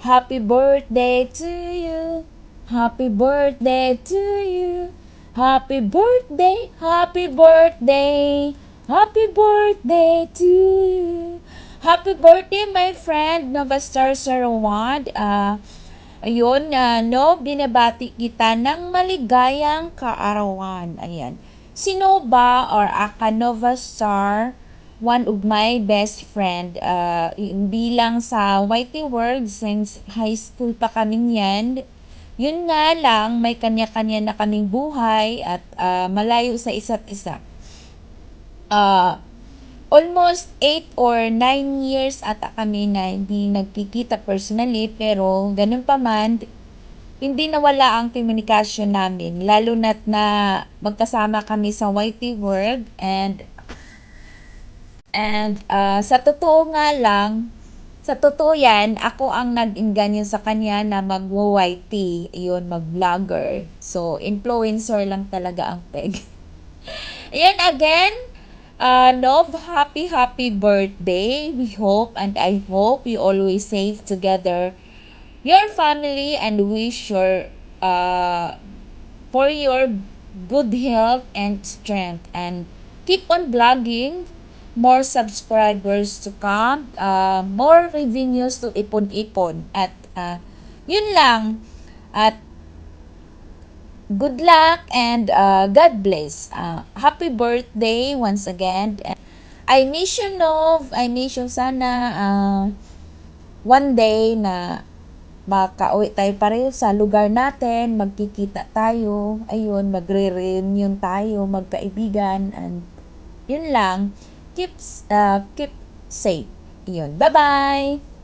Happy birthday to you. Happy birthday to you. Happy birthday, happy birthday. Happy birthday to you. Happy birthday, my friend, Novastar Sarawad. Ayun, no, binabati kita ng maligayang kaarawan. Ayan. Sino ba or Aka Novastar, one of my best friend, bilang sa YT World since high school pa kami yan. Yun nga lang, may kanya-kanya na kaming buhay at malayo sa isa't isa. Almost 8 or 9 years ata kami na hindi nagkikita personally, pero ganun pa man, hindi nawala ang komunikasyon namin, lalo na't na magkasama kami sa YT World. And sa totoo nga lang, sa totoo yan, ako ang nag-inganyo sa kanya na mag-YT, yun, mag-vlogger. So, influencer lang talaga ang peg. Ayan, again, Nov, happy birthday. We hope and I hope you always safe together, your family, and wish for your good health and strength. And keep on vlogging, more subscribers to come, more revenues to ipon-ipon. At yun lang. At good luck and God bless. Happy birthday once again. I miss you, Nov. I miss you. Sana one day na makauwi tayo pareho sa lugar natin, magkikita tayo, ayun, magre-reunion tayo, magkaibigan, and yun lang. Keep safe. Yun. Bye-bye!